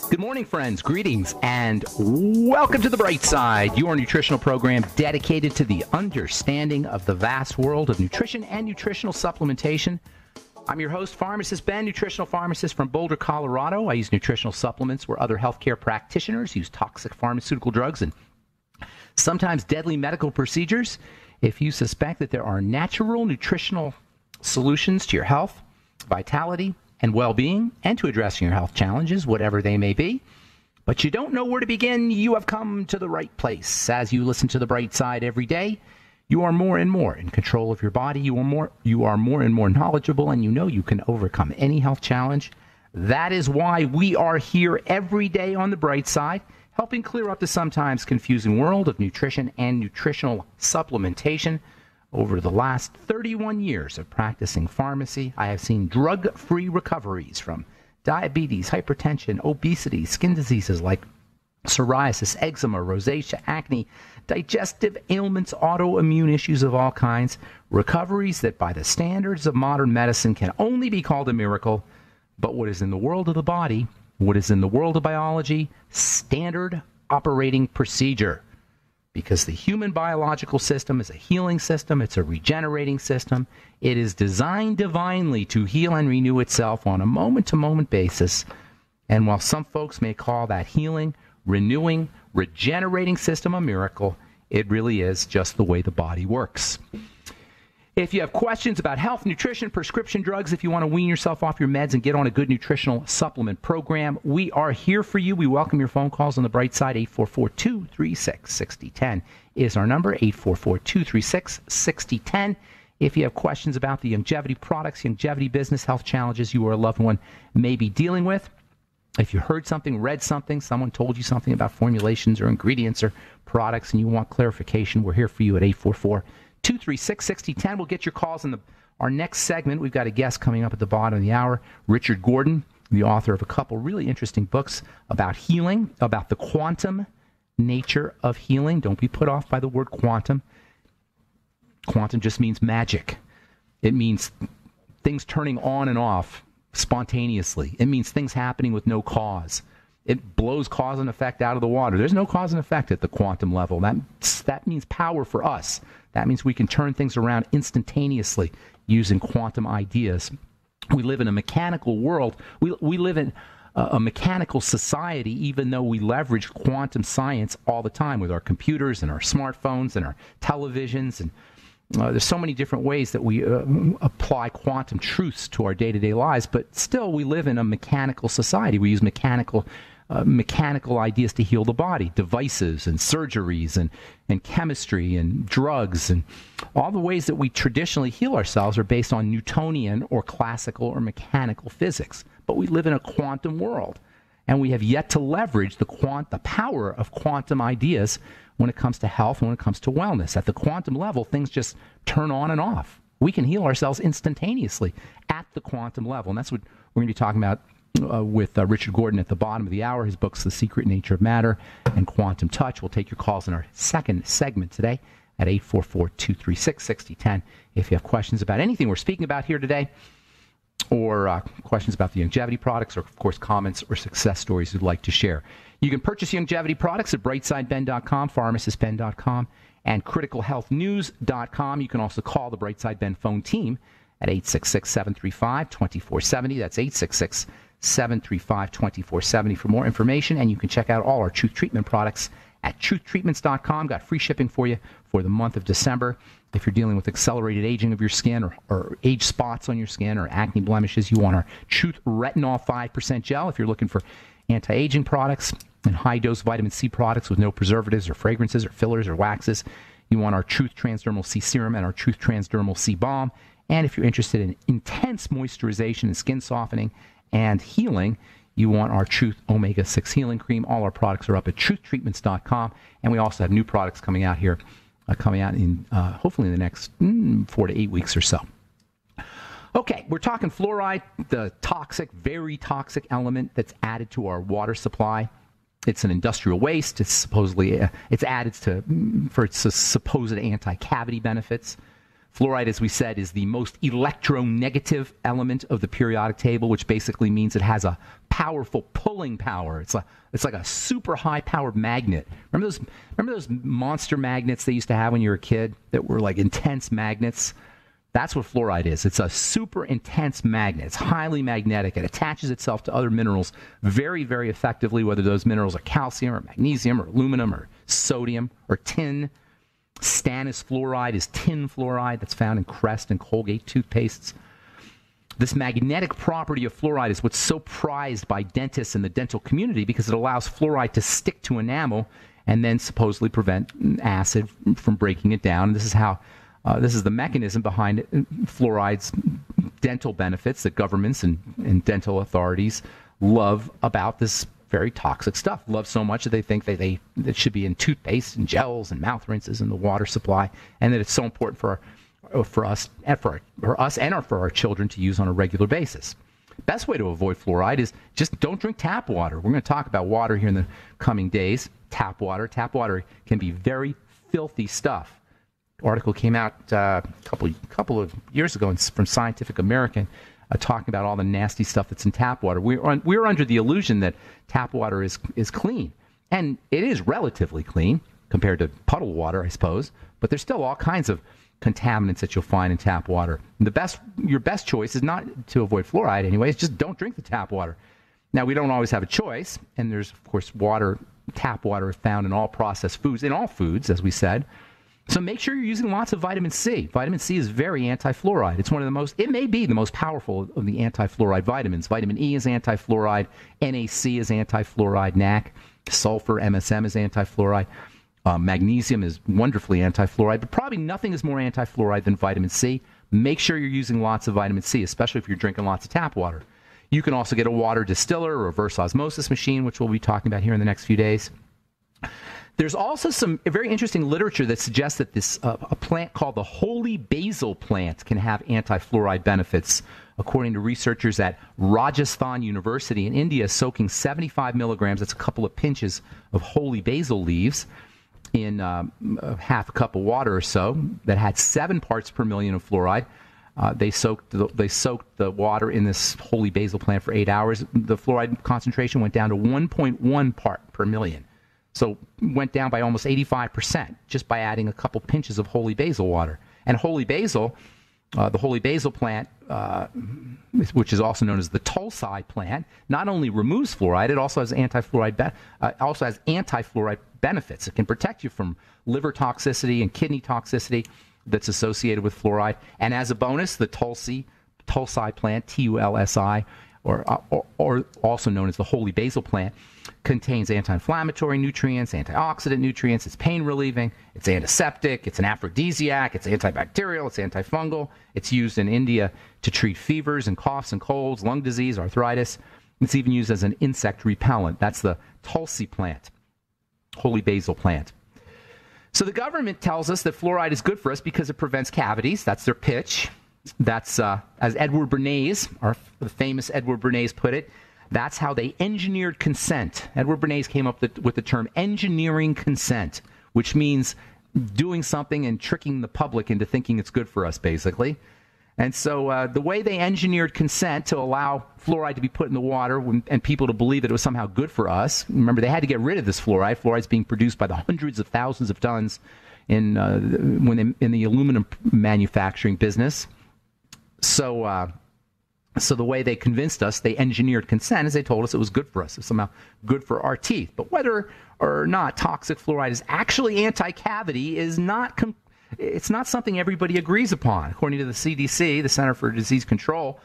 Good morning, friends. Greetings and welcome to The Bright Side, your nutritional program dedicated to the understanding of the vast world of nutrition and nutritional supplementation. I'm your host, Pharmacist Ben, nutritional pharmacist from Boulder, Colorado. I use nutritional supplements where other healthcare practitioners use toxic pharmaceutical drugs and sometimes deadly medical procedures. If you suspect that there are natural nutritional solutions to your health, vitality, and well-being, and to addressing your health challenges, whatever they may be, but you don't know where to begin, you have come to the right place. As you listen to The Bright Side every day, you are more and more in control of your body. You are more and more knowledgeable, and you know you can overcome any health challenge. That is why we are here every day on The Bright Side, helping clear up the sometimes confusing world of nutrition and nutritional supplementation. Over the last 31 years of practicing pharmacy, I have seen drug-free recoveries from diabetes, hypertension, obesity, skin diseases like psoriasis, eczema, rosacea, acne, digestive ailments, autoimmune issues of all kinds, recoveries that by the standards of modern medicine can only be called a miracle, but what is in the world of the body, what is in the world of biology, standard operating procedure. Because the human biological system is a healing system, it's a regenerating system. It is designed divinely to heal and renew itself on a moment-to-moment basis. And while some folks may call that healing, renewing, regenerating system a miracle, it really is just the way the body works. If you have questions about health, nutrition, prescription drugs, if you want to wean yourself off your meds and get on a good nutritional supplement program, we are here for you. We welcome your phone calls on the Bright Side. 844-236-6010 is our number, 844-236-6010. If you have questions about the longevity products, longevity business, health challenges you or a loved one may be dealing with, if you heard something, read something, someone told you something about formulations or ingredients or products and you want clarification, we're here for you at 844-236-6010. We'll get your calls in our next segment. We've got a guest coming up at the bottom of the hour, Richard Gordon, the author of a couple really interesting books about healing, about the quantum nature of healing. Don't be put off by the word quantum. Quantum just means magic. It means things turning on and off spontaneously. It means things happening with no cause. It blows cause and effect out of the water. There's no cause and effect at the quantum level. That means power for us. That means we can turn things around instantaneously using quantum ideas. We live in a mechanical world. We live in a mechanical society, even though we leverage quantum science all the time with our computers and our smartphones and our televisions. And there's so many different ways that we apply quantum truths to our day-to-day lives, but still we live in a mechanical society. We use mechanical ideas to heal the body, devices and surgeries and chemistry and drugs, and all the ways that we traditionally heal ourselves are based on Newtonian or classical or mechanical physics. But we live in a quantum world, and we have yet to leverage the power of quantum ideas when it comes to health and when it comes to wellness. At the quantum level, things just turn on and off. We can heal ourselves instantaneously at the quantum level, and that's what we're going to be talking about with Richard Gordon at the bottom of the hour. His book's The Secret Nature of Matter and Quantum Touch. We'll take your calls in our second segment today at 844-236-6010. If you have questions about anything we're speaking about here today, or questions about the longevity products, or, of course, comments or success stories you'd like to share. You can purchase longevity products at brightsideben.com, pharmacistben.com, and criticalhealthnews.com. You can also call the Brightside Ben phone team at 866-735-2470. That's 866-735-2470 for more information. And you can check out all our Truth Treatment products at truthtreatments.com. Got free shipping for you for the month of December. If you're dealing with accelerated aging of your skin or age spots on your skin or acne blemishes, you want our Truth Retinol 5% gel. If you're looking for anti-aging products and high-dose vitamin C products with no preservatives or fragrances or fillers or waxes, you want our Truth Transdermal C Serum and our Truth Transdermal C Balm. And if you're interested in intense moisturization and skin softening and healing, you want our Truth Omega-6 Healing Cream. All our products are up at truthtreatments.com. And we also have new products coming out here, in hopefully in the next 4 to 8 weeks or so. Okay, we're talking fluoride, the toxic, very toxic element that's added to our water supply. It's an industrial waste. It's supposedly it's added for its supposed anti-cavity benefits. Fluoride, as we said, is the most electronegative element of the periodic table, which basically means it has a powerful pulling power. It's like a super high-powered magnet. Remember those monster magnets they used to have when you were a kid that were like intense magnets? That's what fluoride is. It's a super intense magnet. It's highly magnetic. It attaches itself to other minerals very, very effectively, whether those minerals are calcium or magnesium or aluminum or sodium or tin. Stannous fluoride is tin fluoride that's found in Crest and Colgate toothpastes. This magnetic property of fluoride is what's so prized by dentists in the dental community because it allows fluoride to stick to enamel and then supposedly prevent acid from breaking it down. And this is the mechanism behind fluoride's dental benefits that governments and dental authorities love about this very toxic stuff. Love so much that they think that it should be in toothpaste and gels and mouth rinses and the water supply, and that it's so important for us and for our children to use on a regular basis. Best way to avoid fluoride is just don't drink tap water. We're going to talk about water here in the coming days. Tap water can be very filthy stuff. Article came out a couple of years ago from Scientific American. Talking about all the nasty stuff that's in tap water. We're under the illusion that tap water is clean. And it is relatively clean compared to puddle water, I suppose. But there's still all kinds of contaminants that you'll find in tap water. And your best choice is not to avoid fluoride anyway. It's just don't drink the tap water. Now, we don't always have a choice. And there's, of course, tap water found in all processed foods, in all foods, as we said. So make sure you're using lots of vitamin C. Vitamin C is very anti-fluoride. It may be the most powerful of the anti-fluoride vitamins. Vitamin E is anti-fluoride. NAC is anti-fluoride. NAC. Sulfur, MSM is anti-fluoride. Magnesium is wonderfully anti-fluoride. But probably nothing is more anti-fluoride than vitamin C. Make sure you're using lots of vitamin C, especially if you're drinking lots of tap water. You can also get a water distiller or reverse osmosis machine, which we'll be talking about here in the next few days. There's also some very interesting literature that suggests that a plant called the holy basil plant can have anti-fluoride benefits. According to researchers at Rajasthan University in India, soaking 75 milligrams, that's a couple of pinches of holy basil leaves, in half a cup of water or so that had 7 parts per million of fluoride. They soaked the water in this holy basil plant for 8 hours. The fluoride concentration went down to 1.1 part per million. So went down by almost 85% just by adding a couple pinches of holy basil water. And holy basil, the holy basil plant, which is also known as the Tulsi plant, not only removes fluoride, it also has anti-fluoride benefits. It can protect you from liver toxicity and kidney toxicity that's associated with fluoride. And as a bonus, the Tulsi plant, Tulsi, or also known as the holy basil plant, contains anti-inflammatory nutrients, antioxidant nutrients, it's pain relieving, it's antiseptic, it's an aphrodisiac, it's antibacterial, it's antifungal. It's used in India to treat fevers and coughs and colds, lung disease, arthritis. It's even used as an insect repellent. That's the Tulsi plant, holy basil plant. So the government tells us that fluoride is good for us because it prevents cavities. That's their pitch. That's, as Edward Bernays, the famous Edward Bernays put it, that's how they engineered consent. Edward Bernays came up with the term engineering consent, which means doing something and tricking the public into thinking it's good for us, basically. And so the way they engineered consent to allow fluoride to be put in the water and people to believe that it was somehow good for us, remember, they had to get rid of this fluoride. Fluoride's being produced by the hundreds of thousands of tons in the aluminum manufacturing business. So the way they convinced us, they engineered consent, is they told us it was good for us. It was somehow good for our teeth. But whether or not toxic fluoride is actually anti-cavity is it's not something everybody agrees upon. According to the CDC, the Center for Disease Control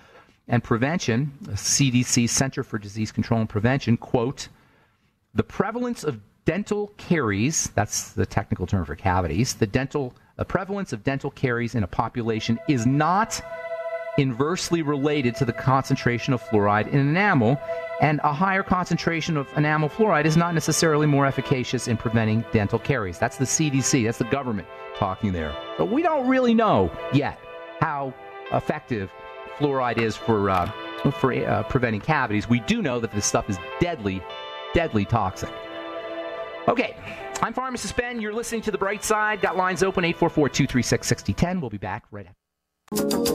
and Prevention, the CDC Center for Disease Control and Prevention, quote, the prevalence of dental caries, that's the technical term for cavities, the prevalence of dental caries in a population is not inversely related to the concentration of fluoride in enamel, and a higher concentration of enamel fluoride is not necessarily more efficacious in preventing dental caries. That's the CDC, that's the government talking there. But we don't really know yet how effective fluoride is for preventing cavities. We do know that this stuff is deadly, deadly toxic. Okay, I'm Pharmacist Ben. You're listening to The Bright Side. Got lines open, 844-236-6010. We'll be back right after.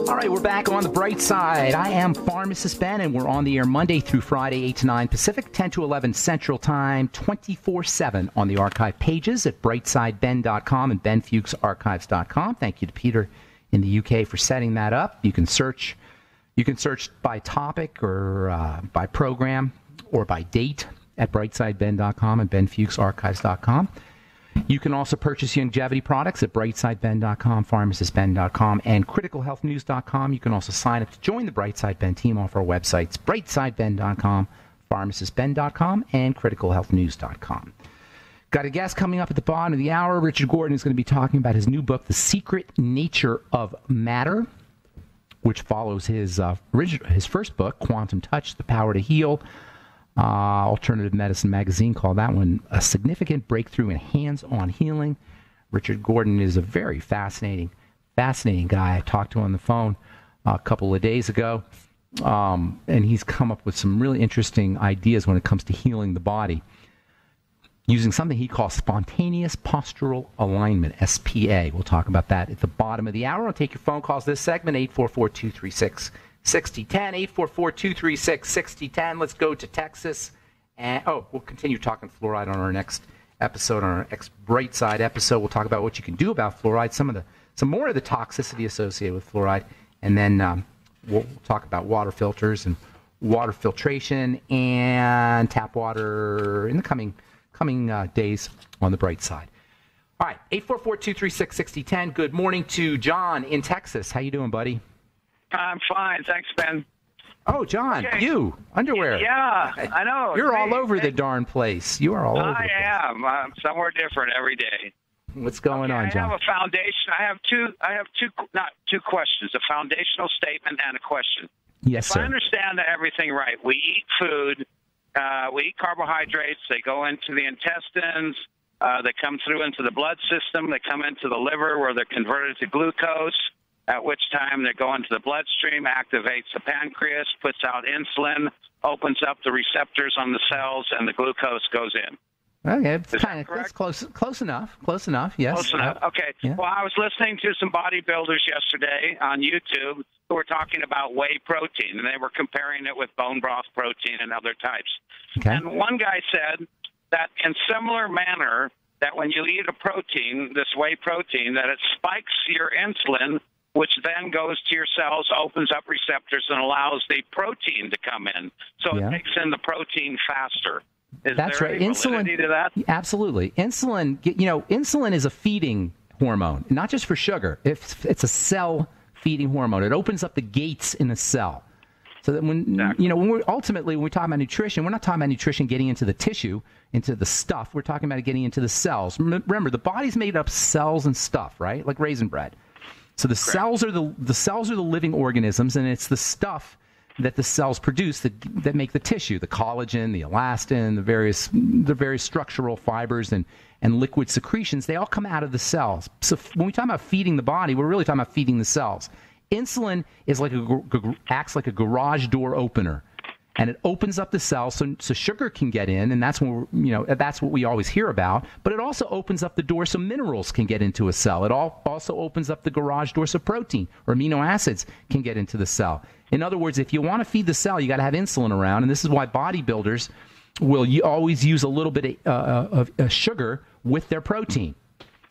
All right, we're back on The Bright Side. I am Pharmacist Ben, and we're on the air Monday through Friday, 8 to 9 Pacific, 10 to 11 Central Time, 24/7 on the archive pages at brightsideben.com and benfuchsarchives.com. Thank you to Peter in the UK for setting that up. You can search by topic or by program or by date at brightsideben.com and benfuchsarchives.com. You can also purchase longevity products at brightsideben.com, pharmacistben.com, and criticalhealthnews.com. You can also sign up to join the Brightside Ben team off our websites, brightsideben.com, pharmacistben.com, and criticalhealthnews.com. Got a guest coming up at the bottom of the hour. Richard Gordon is going to be talking about his new book, The Secret Nature of Matter, which follows his first book, Quantum Touch, The Power to Heal. Alternative Medicine magazine called that one A Significant Breakthrough in Hands-on Healing. Richard Gordon is a very fascinating guy. I talked to him on the phone a couple of days ago, and he's come up with some really interesting ideas when it comes to healing the body using something he calls spontaneous postural alignment, SPA. We'll talk about that at the bottom of the hour. I'll take your phone calls this segment, 844-236-6010, 844-236-6010. Let's go to Texas. And we'll continue talking fluoride on our next episode, on our next Bright Side episode. We'll talk about what you can do about fluoride, some more of the toxicity associated with fluoride, and then we'll talk about water filters and water filtration and tap water in the coming days on the Bright Side. All right, 844-236-6010. Good morning to John in Texas. How you doing, buddy? I'm fine. Thanks, Ben. Oh, John, okay. You, underwear. Yeah, I know. You're all over the darn place. You are all over the place. I am. I'm somewhere different every day. What's going on, John? I have a foundation. I have not two questions, a foundational statement and a question. Yes, sir. If I understand everything right, we eat food, we eat carbohydrates, they go into the intestines, they come through into the blood system, they come into the liver where they're converted to glucose, at which time they go into the bloodstream, activates the pancreas, puts out insulin, opens up the receptors on the cells, and the glucose goes in. Okay, that's close enough. Close enough, yes. Close enough, okay. Yeah. Well, I was listening to some bodybuilders yesterday on YouTube who were talking about whey protein, and they were comparing it with bone broth protein and other types. Okay. And one guy said that in similar manner, that when you eat a protein, this whey protein, that it spikes your insulin, which then goes to your cells, opens up receptors, and allows the protein to come in. So it takes in the protein faster. That's right. Insulin, to that? Absolutely. Insulin is a feeding hormone, not just for sugar. It's a cell-feeding hormone. It opens up the gates in a cell. So that when we're talking about nutrition, we're not talking about nutrition getting into the tissue, into the stuff. We're talking about it getting into the cells. Remember, the body's made up of cells and stuff, right? Like raisin bread. So the cells are the living organisms, and it's the stuff that the cells produce that make the tissue, the collagen, the elastin, the various structural fibers and liquid secretions. They all come out of the cells. So when we talk about feeding the body, we're really talking about feeding the cells. Insulin is acts like a garage door opener, and it opens up the cells so sugar can get in, and that's what we always hear about. But it also opens up the door so minerals can get into a cell. It also opens up the garage door so protein or amino acids can get into the cell. In other words, if you want to feed the cell, you got to have insulin around, and this is why bodybuilders will always use a little bit of sugar with their protein,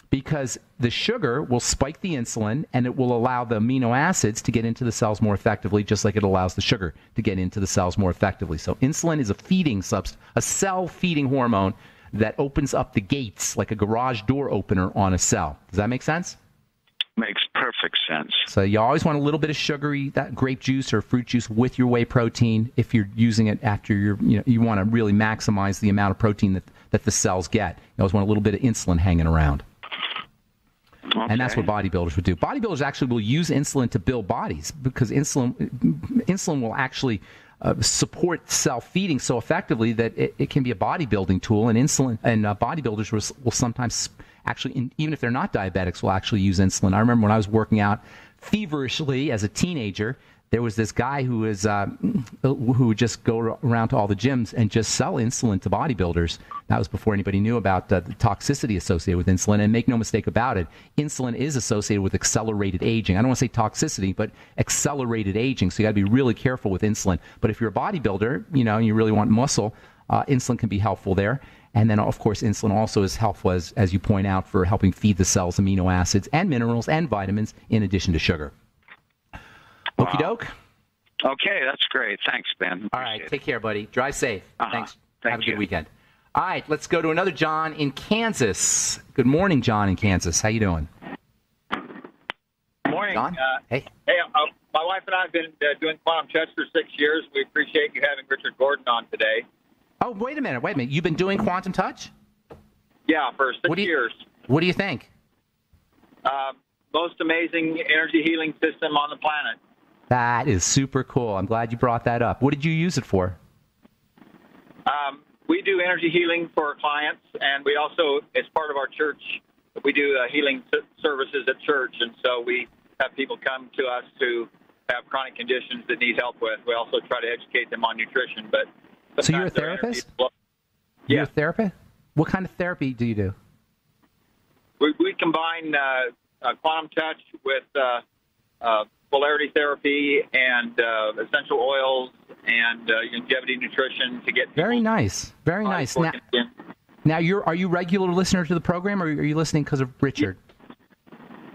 because the sugar will spike the insulin, and it will allow the amino acids to get into the cells more effectively, just like it allows the sugar to get into the cells more effectively. So insulin is a cell-feeding hormone that opens up the gates like a garage door opener on a cell. Does that make sense? Makes perfect sense. So you always want a little bit of sugary, that grape juice or fruit juice with your whey protein if you're using it after you want to really maximize the amount of protein that the cells get. You always want a little bit of insulin hanging around. Okay. And that's what bodybuilders would do. Bodybuilders actually will use insulin to build bodies, because insulin will actually support self-feeding so effectively that it can be a bodybuilding tool. And bodybuilders will sometimes actually, even if they're not diabetics, will actually use insulin. I remember when I was working out feverishly as a teenager, there was this guy who would just go around to all the gyms and just sell insulin to bodybuilders. That was before anybody knew about the toxicity associated with insulin. And make no mistake about it, insulin is associated with accelerated aging. I don't want to say toxicity, but accelerated aging. So you got to be really careful with insulin. But if you're a bodybuilder, and you really want muscle, insulin can be helpful there. And then, of course, insulin also is helpful, as you point out, for helping feed the cells amino acids and minerals and vitamins in addition to sugar. Wow. Okie doke. Okay, that's great. Thanks, Ben. All right, take care, buddy. Drive safe. Thanks. Have a good weekend. All right, let's go to another John in Kansas. Good morning, John in Kansas. How you doing? Good morning. John? Hey. Hey, my wife and I have been doing Quantum Touch for 6 years. We appreciate you having Richard Gordon on today. Oh, wait a minute. You've been doing Quantum Touch? Yeah, for 6 years. What do you think? Most amazing energy healing system on the planet. That is super cool. I'm glad you brought that up. What did you use it for? We do energy healing for our clients, and we also, as part of our church, we do healing services at church, and so we have people come to us who have chronic conditions that need help with. We also try to educate them on nutrition. But so you're a therapist? You're a therapist? What kind of therapy do you do? We combine Quantum Touch with polarity therapy and essential oils and longevity nutrition to get very nice. Now are you a regular listener to the program, or are you listening because of Richard?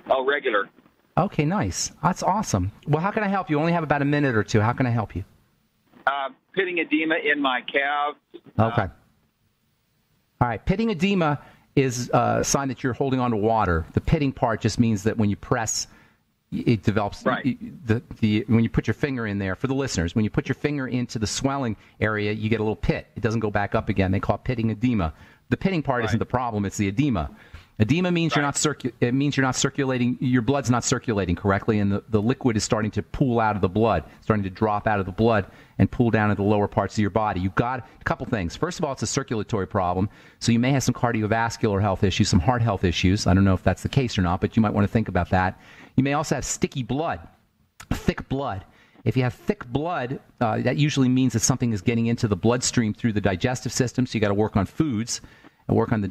Oh, regular. Okay, nice. That's awesome. Well, how can I help you? Only have about a minute or two. How can I help you? Pitting edema in my calves. Okay. All right. Pitting edema is a sign that you're holding on to water. The pitting part just means that when you press, it develops. Right. When you put your finger in there, for the listeners, when you put your finger into the swelling area, you get a little pit. It doesn't go back up again. They call it pitting edema. The pitting part isn't the problem. It's the edema. Edema means you're not circulating. Your blood's not circulating correctly, and the liquid is starting to pool out of the blood, starting to drop out of the blood and pool down into the lower parts of your body. You've got a couple things. First of all, it's a circulatory problem, so you may have some cardiovascular health issues, some heart health issues. I don't know if that's the case or not, but you might want to think about that. You may also have sticky blood, thick blood. If you have thick blood, that usually means that something is getting into the bloodstream through the digestive system, so you got to work on foods. And work on the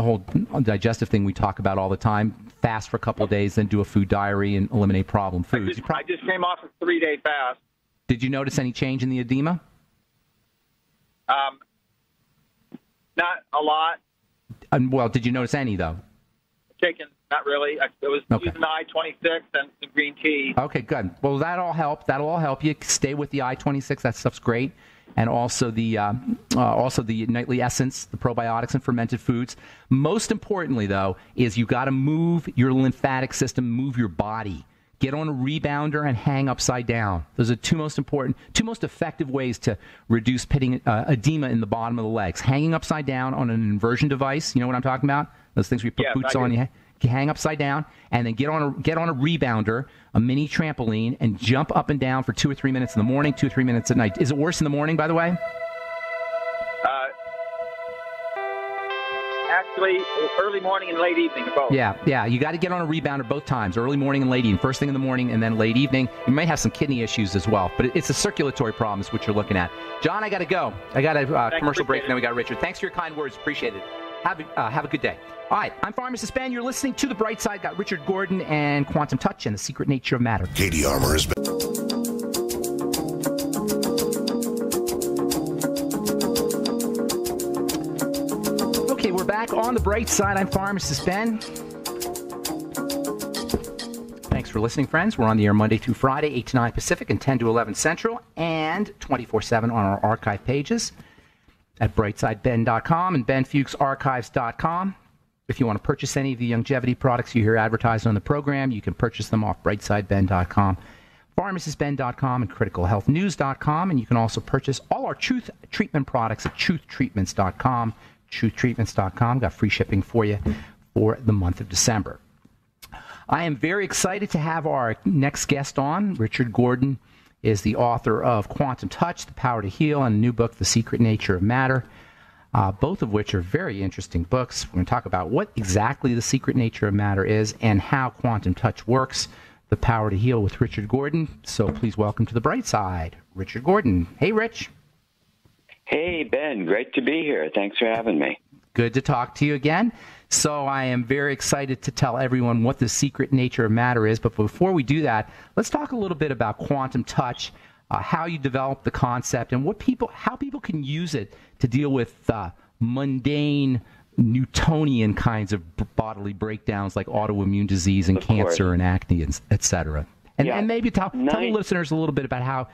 whole digestive thing we talk about all the time. Fast for a couple of days, then do a food diary and eliminate problem foods. I just came off a 3-day fast. Did you notice any change in the edema? Not a lot. Well, did you notice any, though? Not really. I was using the I-26 and some green tea. Okay, good. Well, that'll all help. That'll all help you. Stay with the I-26. That stuff's great. And also the nightly essence, the probiotics and fermented foods. Most importantly, though, is you got to move your lymphatic system, move your body. Get on a rebounder and hang upside down. Those are two most effective ways to reduce pitting edema in the bottom of the legs. Hanging upside down on an inversion device. You know what I'm talking about? Those things where you put boots on you. You hang upside down, and then get on a rebounder, a mini trampoline, and jump up and down for 2 or 3 minutes in the morning, 2 or 3 minutes at night. Is it worse in the morning, by the way? Actually, early morning and late evening, both. Yeah. You got to get on a rebounder both times, early morning and late evening. First thing in the morning and then late evening. You may have some kidney issues as well, but it's a circulatory problem is what you're looking at. John, I got to go. I got a commercial break, and then we got Richard. Thanks for your kind words. Appreciate it. Have a good day. All right, I'm Pharmacist Ben. You're listening to The Bright Side. Got Richard Gordon and Quantum Touch and the Secret Nature of Matter. Katie Armour has been... Okay, we're back on The Bright Side. I'm Pharmacist Ben. Thanks for listening, friends. We're on the air Monday through Friday, 8 to 9 Pacific and 10 to 11 Central, and 24/7 on our archive pages at brightsideben.com and benfuchsarchives.com. If you want to purchase any of the longevity products you hear advertised on the program, you can purchase them off brightsideben.com, pharmacistben.com, and criticalhealthnews.com. And you can also purchase all our Truth Treatment products at truthtreatments.com. Truthtreatments.com. Got free shipping for you for the month of December. I am very excited to have our next guest on. Richard Gordon is the author of Quantum Touch, The Power to Heal, and a new book, The Secret Nature of Matter, both of which are very interesting books. We're going to talk about what exactly the secret nature of matter is and how quantum touch works. The Power to Heal with Richard Gordon. So please welcome to the bright side, Richard Gordon. Hey, Rich. Hey, Ben. Great to be here. Thanks for having me. Good to talk to you again. So I am very excited to tell everyone what the secret nature of matter is. But before we do that, let's talk a little bit about quantum touch, how you develop the concept, and how people can use it to deal with mundane Newtonian kinds of bodily breakdowns like autoimmune disease and cancer and acne, et cetera. And maybe tell the listeners a little bit about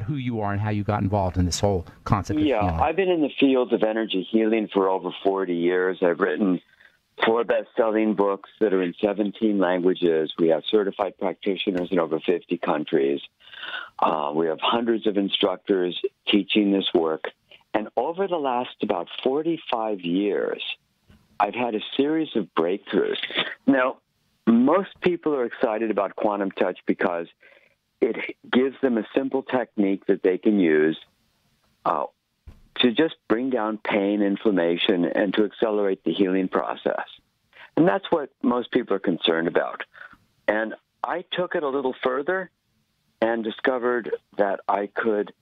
who you are and how you got involved in this whole concept of healing. I've been in the field of energy healing for over 40 years. I've written 4 best-selling books that are in 17 languages. We have certified practitioners in over 50 countries. We have hundreds of instructors teaching this work. And over the last about 45 years, I've had a series of breakthroughs. Now, most people are excited about quantum touch because it gives them a simple technique that they can use to just bring down pain, inflammation, and to accelerate the healing process. And that's what most people are concerned about. And I took it a little further and discovered that I could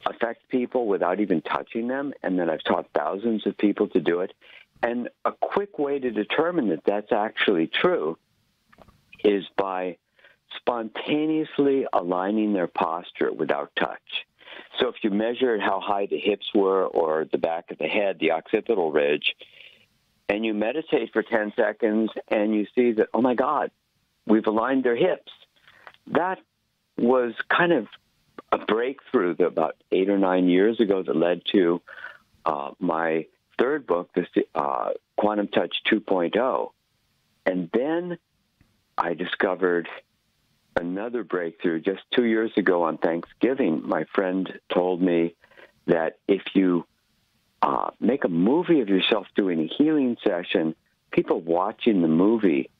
affect people without even touching them, and then I've taught thousands of people to do it. And a quick way to determine that that's actually true is by spontaneously aligning their posture without touch. So if you measured how high the hips were or the back of the head, the occipital ridge, and you meditate for 10 seconds and you see that, oh my God, we've aligned their hips. That was kind of a breakthrough about 8 or 9 years ago that led to my third book, Quantum Touch 2.0. And then I discovered another breakthrough. Just 2 years ago on Thanksgiving, my friend told me that if you make a movie of yourself doing a healing session, people watching the movie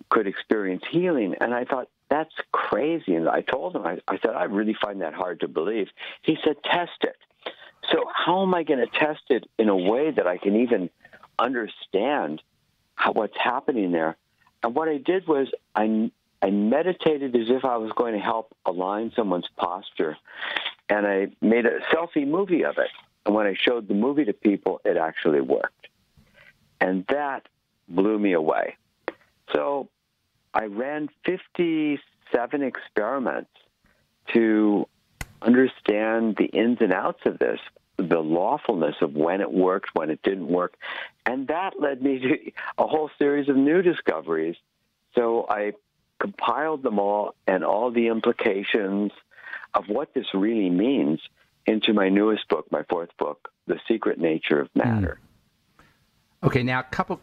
could experience healing. And I thought, that's crazy. And I told him, I said, I really find that hard to believe. He said, test it. So how am I going to test it in a way that I can even understand what's happening there? And what I did was I meditated as if I was going to help align someone's posture. And I made a selfie movie of it. And when I showed the movie to people, it actually worked. And that blew me away. So I ran 57 experiments to understand the ins and outs of this, the lawfulness of when it worked, when it didn't work. And that led me to a whole series of new discoveries. So I compiled them all and all the implications of what this really means into my newest book, my 4th book, The Secret Nature of Matter. Okay, now a couple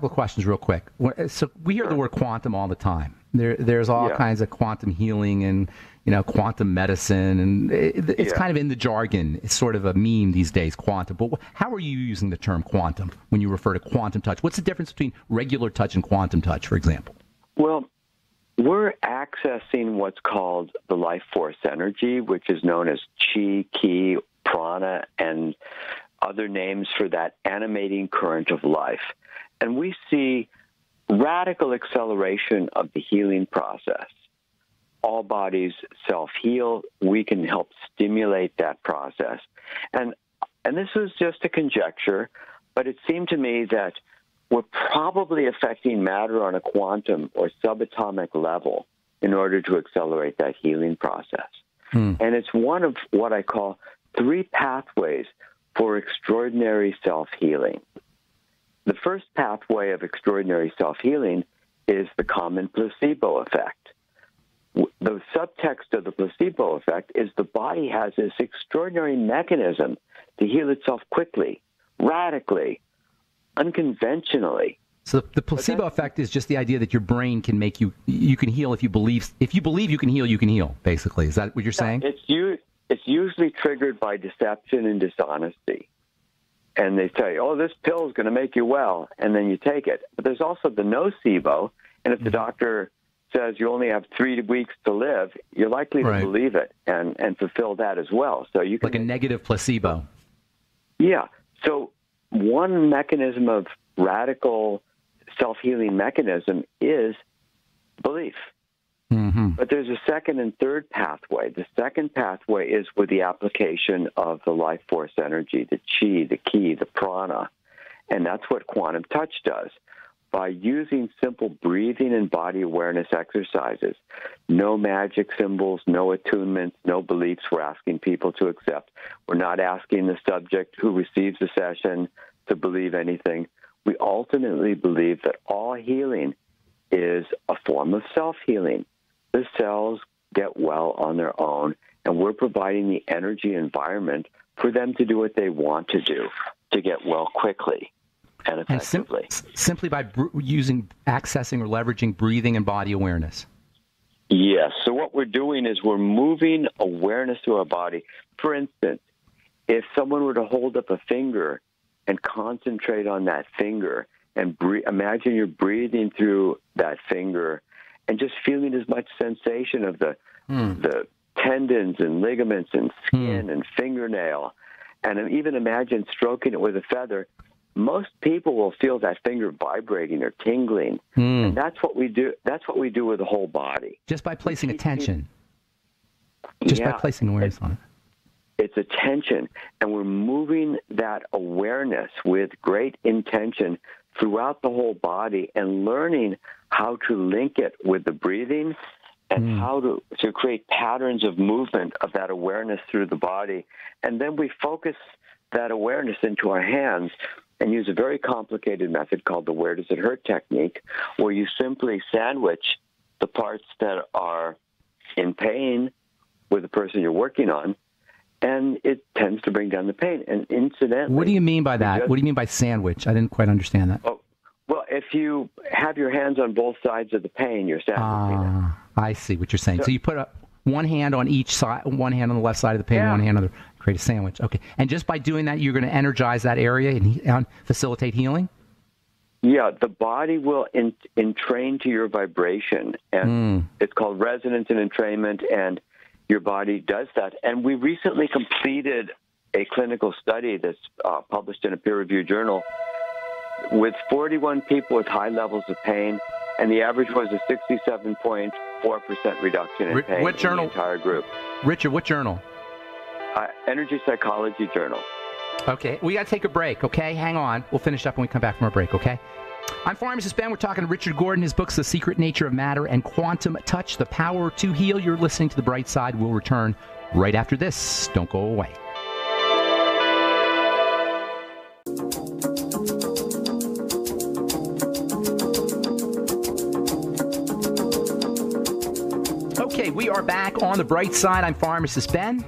of questions real quick. So we hear the word quantum all the time. There's all kinds of quantum healing and, quantum medicine, and it's kind of in the jargon. It's sort of a meme these days, quantum. But how are you using the term quantum when you refer to quantum touch? What's the difference between regular touch and quantum touch, for example? Well, we're accessing what's called the life force energy, which is known as chi, ki, prana, and other names for that animating current of life. And we see radical acceleration of the healing process. All bodies self-heal. We can help stimulate that process. And this was just a conjecture, but it seemed to me that we're probably affecting matter on a quantum or subatomic level in order to accelerate that healing process. And it's one of what I call 3 pathways for extraordinary self-healing. The first pathway of extraordinary self-healing is the common placebo effect. The subtext of the placebo effect is the body has this extraordinary mechanism to heal itself quickly, radically, unconventionally. So the placebo effect is just the idea that your brain can make you can heal if you believe you can heal, basically. Is that what you're saying? It's usually triggered by deception and dishonesty. And they say, oh, this pill is going to make you well, and then you take it. But there's also the nocebo, and if the doctor says you only have 3 weeks to live, you're likely to believe it and fulfill that as well. So you can like a negative placebo. Yeah. So one mechanism of radical self-healing mechanism is belief. Mm-hmm. But there's a second and third pathway. The second pathway is with the application of the life force energy, the chi, the ki, the prana. And that's what quantum touch does. By using simple breathing and body awareness exercises, no magic symbols, no attunements, no beliefs we're asking people to accept. We're not asking the subject who receives the session to believe anything. We ultimately believe that all healing is a form of self-healing. The cells get well on their own, and we're providing the energy environment for them to do what they want to do, to get well quickly and effectively. Simply by accessing or leveraging breathing and body awareness. Yes. So what we're doing is we're moving awareness through our body. For instance, if someone were to hold up a finger and concentrate on that finger and imagine you're breathing through that finger and just feeling as much sensation of the tendons and ligaments and skin and fingernail, and even imagine stroking it with a feather, most people will feel that finger vibrating or tingling. And that's what we do. That's what we do with the whole body. Just by placing attention. Just by placing awareness on it. It's attention, and we're moving that awareness with great intention throughout the whole body and learning how to link it with the breathing and how to create patterns of movement of that awareness through the body. And then we focus that awareness into our hands and use a very complicated method called the where does it hurt technique, where you simply sandwich the parts that are in pain with the person you're working on, and it tends to bring down the pain. And incidentally... What do you mean by that? What do you mean by sandwich? I didn't quite understand that. Oh, well, if you have your hands on both sides of the pain, you're sandwiching it. I see what you're saying. So you put one hand on each side, one hand on the left side of the pain, one hand on the create a sandwich. Okay. And just by doing that, you're going to energize that area and facilitate healing? Yeah, the body will entrain to your vibration, and it's called resonance and entrainment, and your body does that. And we recently completed a clinical study that's published in a peer-reviewed journal with 41 people with high levels of pain, and the average was a 67.4% reduction in pain in the entire group. Richard, what journal? Energy Psychology Journal. Okay, we got to take a break, okay? Hang on. We'll finish up when we come back from our break, okay? I'm Pharmacist Ben. We're talking to Richard Gordon. His books, The Secret Nature of Matter and Quantum Touch, The Power to Heal. You're listening to The Bright Side. We'll return right after this. Don't go away. Okay, we are back on The Bright Side. I'm Pharmacist Ben.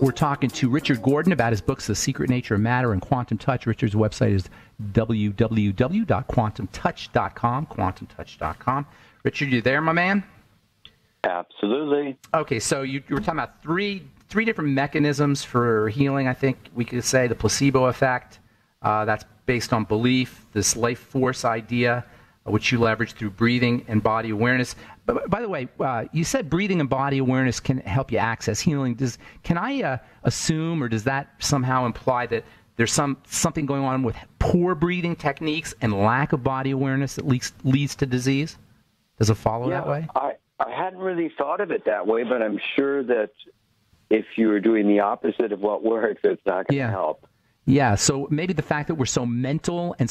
We're talking to Richard Gordon about his books, The Secret Nature of Matter and Quantum Touch. Richard's website is www.quantumtouch.com, quantumtouch.com. Richard, you there, my man? Absolutely. Okay, so you were talking about three different mechanisms for healing, I think we could say. The placebo effect, that's based on belief, this life force idea, which you leverage through breathing and body awareness. But by the way, you said breathing and body awareness can help you access healing. Can I assume, or does that somehow imply that there's something going on with poor breathing techniques and lack of body awareness that leads to disease? Does it follow that way? I hadn't really thought of it that way, but I'm sure that if you were doing the opposite of what works, it's not going to help. Yeah, so maybe the fact that we're so mental and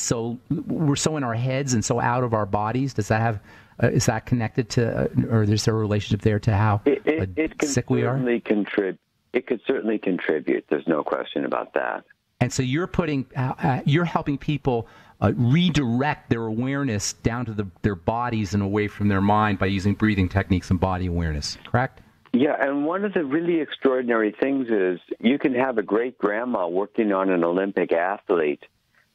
we're so in our heads and so out of our bodies, does that have is that connected to, or is there a relationship there to how sick we are? It could certainly contribute. There's no question about that. And so you're helping people redirect their awareness down to their bodies and away from their mind by using breathing techniques and body awareness, correct? Yeah, and one of the really extraordinary things is you can have a great-grandma working on an Olympic athlete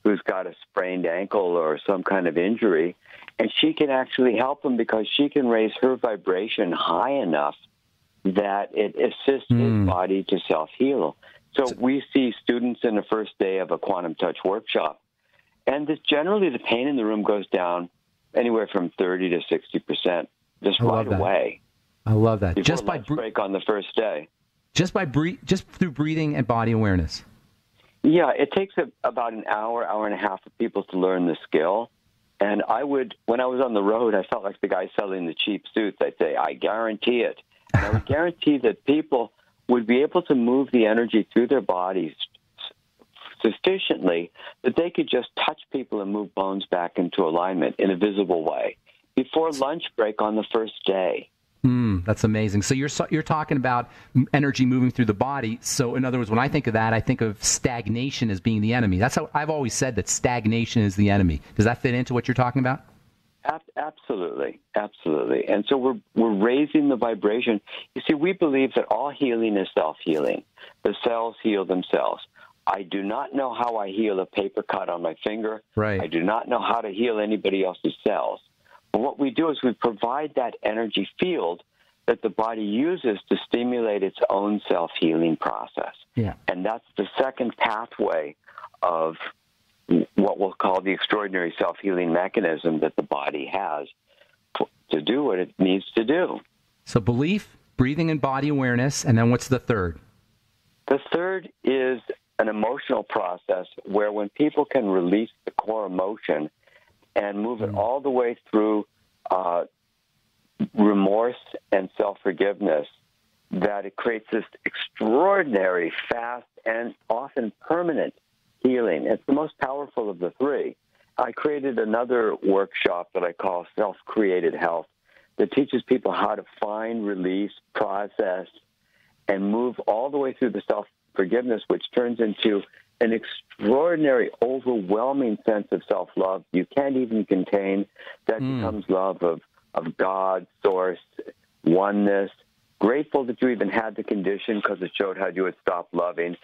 who's got a sprained ankle or some kind of injury, and she can actually help him because she can raise her vibration high enough that it assists his body to self-heal. So we see students in the first day of a quantum touch workshop, and generally the pain in the room goes down anywhere from 30 to 60% just right away. I love that. Just by break on the first day. Just through breathing and body awareness. Yeah, it takes about an hour and a half for people to learn the skill. And when I was on the road, I felt like the guy selling the cheap suits. I'd say, I guarantee it. And I would guarantee that people would be able to move the energy through their bodies sufficiently that they could just touch people and move bones back into alignment in a visible way before lunch break on the first day. That's amazing. So you're talking about energy moving through the body. So in other words, when I think of that, I think of stagnation as being the enemy. That's how I've always said, that stagnation is the enemy. Does that fit into what you're talking about? Absolutely. Absolutely. And so we're raising the vibration. You see, we believe that all healing is self-healing. The cells heal themselves. I do not know how I heal a paper cut on my finger. Right. I do not know how to heal anybody else's cells. But what we do is we provide that energy field that the body uses to stimulate its own self-healing process. Yeah. And that's the second pathway of what we'll call the extraordinary self-healing mechanism that the body has to do what it needs to do. So belief, breathing and body awareness, and then what's the third? The third is an emotional process where when people can release the core emotion and move it all the way through remorse and self-forgiveness, that it creates this extraordinary, fast, and often permanent healing. It's the most powerful of the three. I created another workshop that I call Self-Created Health that teaches people how to find, release, process, and move all the way through the self-forgiveness, which turns into an extraordinary, overwhelming sense of self-love you can't even contain. That becomes love of God, source, oneness, grateful that you even had the condition because it showed how you would stop loving.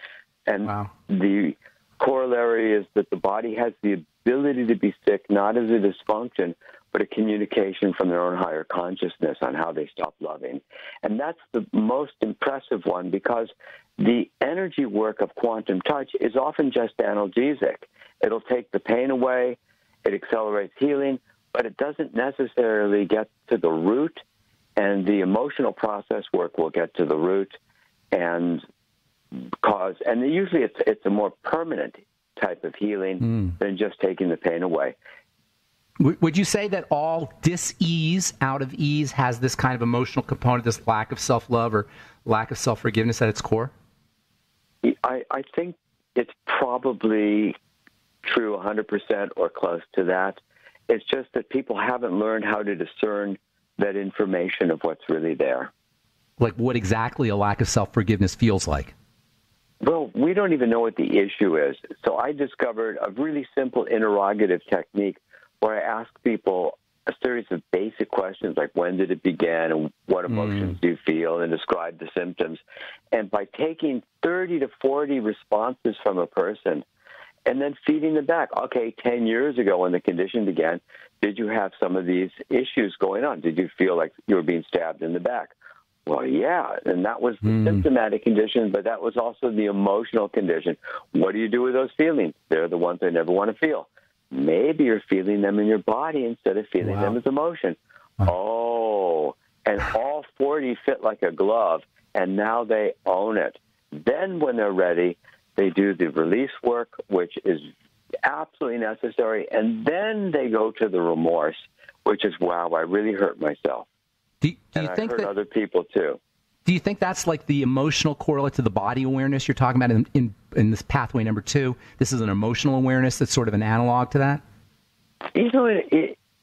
And the corollary is that the body has the ability to be sick, not as a dysfunction, but a communication from their own higher consciousness on how they stop loving. And that's the most impressive one, because the energy work of quantum touch is often just analgesic. It'll take the pain away, it accelerates healing, but it doesn't necessarily get to the root, and the emotional process work will get to the root and usually it's a more permanent type of healing than just taking the pain away. Would you say that all dis-ease out of ease has this kind of emotional component, this lack of self-love or lack of self-forgiveness at its core? I think it's probably true 100% or close to that. It's just that people haven't learned how to discern that information of what's really there. Like what exactly a lack of self-forgiveness feels like? Well, we don't even know what the issue is. So I discovered a really simple interrogative technique where I ask people a series of basic questions like when did it begin and what emotions do you feel, and describe the symptoms. And by taking 30 to 40 responses from a person and then feeding them back, okay, 10 years ago when the condition began, did you have some of these issues going on? Did you feel like you were being stabbed in the back? Well, yeah, and that was the symptomatic condition, but that was also the emotional condition. What do you do with those feelings? They're the ones I never want to feel. Maybe you're feeling them in your body instead of feeling them as emotion. Oh, and all 40 fit like a glove, and now they own it. Then when they're ready, they do the release work, which is absolutely necessary, and then they go to the remorse, which is, wow, I really hurt myself. Do you think I hurt other people too. Do you think that's like the emotional correlate to the body awareness you're talking about in this pathway number 2? This is an emotional awareness that's sort of an analog to that? You know,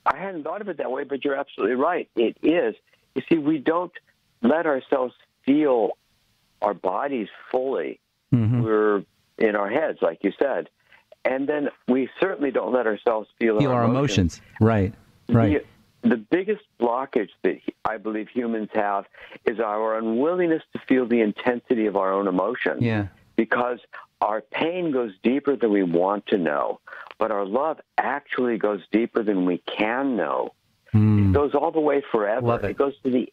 I hadn't thought of it that way, but you're absolutely right. It is. You see, we don't let ourselves feel our bodies fully. We're in our heads, like you said. And then we certainly don't let ourselves feel our emotions. Right, right. The biggest blockage that I believe humans have is our unwillingness to feel the intensity of our own emotions. Yeah. Because our pain goes deeper than we want to know, but our love actually goes deeper than we can know. It goes all the way forever. Love it. It goes to the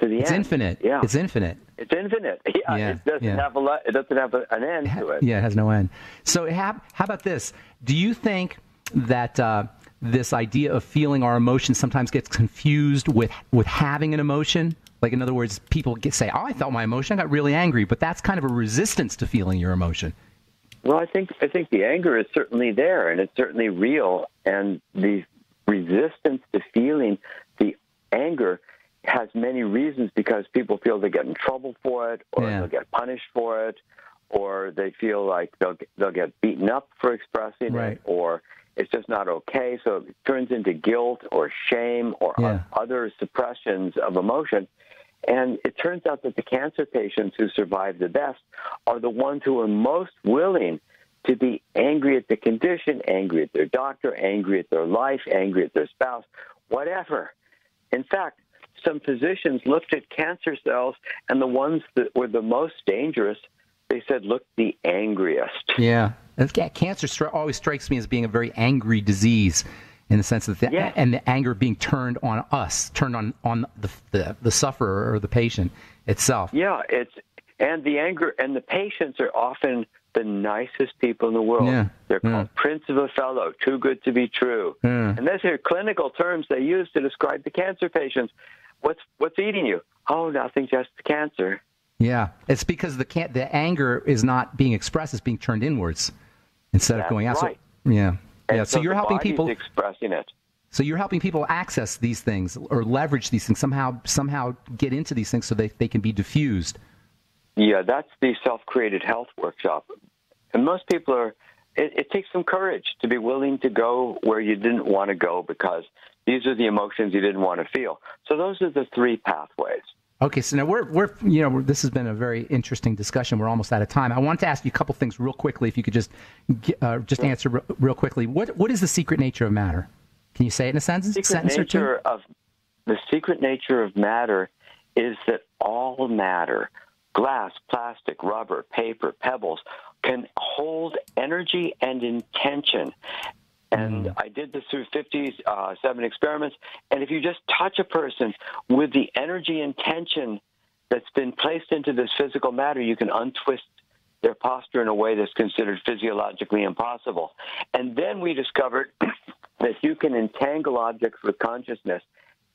end. It's infinite. Yeah. It's infinite. It's infinite. Yeah. It doesn't have it doesn't have an end to it. Yeah, it has no end. So how about this? Do you think that this idea of feeling our emotions sometimes gets confused with having an emotion? Like, in other words, people say, oh, I felt my emotion, I got really angry, but that's kind of a resistance to feeling your emotion. Well, I think the anger is certainly there, and it's certainly real, and the resistance to feeling the anger has many reasons, because people feel they get in trouble for it, or they'll get punished for it, or they feel like they'll get beaten up for expressing it, or it's just not okay. So it turns into guilt or shame or other suppressions of emotion. And it turns out that the cancer patients who survive the best are the ones who are most willing to be angry at the condition, angry at their doctor, angry at their life, angry at their spouse, whatever. In fact, some physicians looked at cancer cells, and the ones that were the most dangerous, they said, look the angriest. Yeah. Cancer always strikes me as being a very angry disease, in the sense that and the anger being turned on us, turned on the sufferer or the patient itself. Yeah, and the anger and the patients are often the nicest people in the world. Yeah. They're called Prince of a Fellow, too good to be true. And those are clinical terms they use to describe the cancer patients. What's eating you? Oh, nothing, just cancer. Yeah, it's because the anger is not being expressed; it's being turned inwards instead of going out. Right. So, so you're helping people expressing it. So you're helping people access these things or leverage these things, somehow get into these things so they can be diffused. Yeah, that's the self-created health workshop. And most people it takes some courage to be willing to go where you didn't want to go, because these are the emotions you didn't want to feel. So those are the 3 pathways. Okay, so now this has been a very interesting discussion. We're almost out of time. I wanted to ask you a couple things real quickly, if you could just answer real quickly. What is the secret nature of matter? Can you say it in a sentence or two? The secret nature of matter is that all matter, glass, plastic, rubber, paper, pebbles, can hold energy and intention. And I did this through 57 experiments. And if you just touch a person with the energy and tension that's been placed into this physical matter, you can untwist their posture in a way that's considered physiologically impossible. And then we discovered that you can entangle objects with consciousness,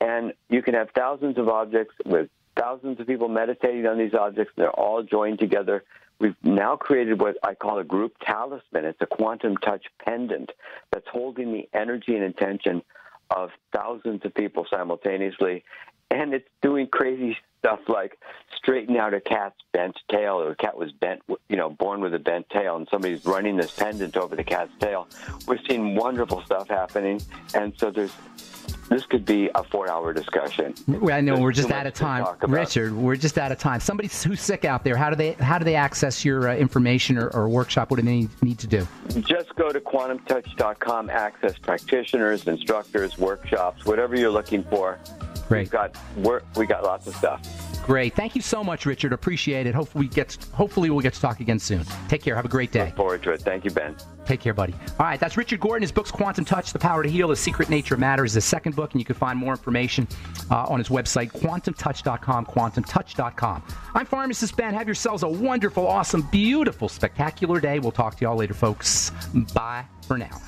and you can have thousands of objects with thousands of people meditating on these objects. They're all joined together. We've now created what I call a group talisman. It's a quantum touch pendant that's holding the energy and intention of thousands of people simultaneously. And it's doing crazy stuff like straighten out a cat's bent tail, or a cat was born with a bent tail, and somebody's running this pendant over the cat's tail. We're seeing wonderful stuff happening. And so this could be a 4-hour discussion. I know we're just out of time, Richard. We're just out of time. Somebody who's sick out there, how do they access your information or workshop? What do they need to do? Just go to quantumtouch.com. Access practitioners, instructors, workshops, whatever you're looking for. Great. We got lots of stuff. Great. Thank you so much, Richard. Appreciate it. Hopefully we'll get to talk again soon. Take care. Have a great day. Look forward to it. Thank you, Ben. Take care, buddy. All right, that's Richard Gordon. His book's Quantum Touch, The Power to Heal, The Secret Nature of Matter is his second book, and you can find more information on his website, quantumtouch.com, quantumtouch.com. I'm Pharmacist Ben. Have yourselves a wonderful, awesome, beautiful, spectacular day. We'll talk to you all later, folks. Bye for now.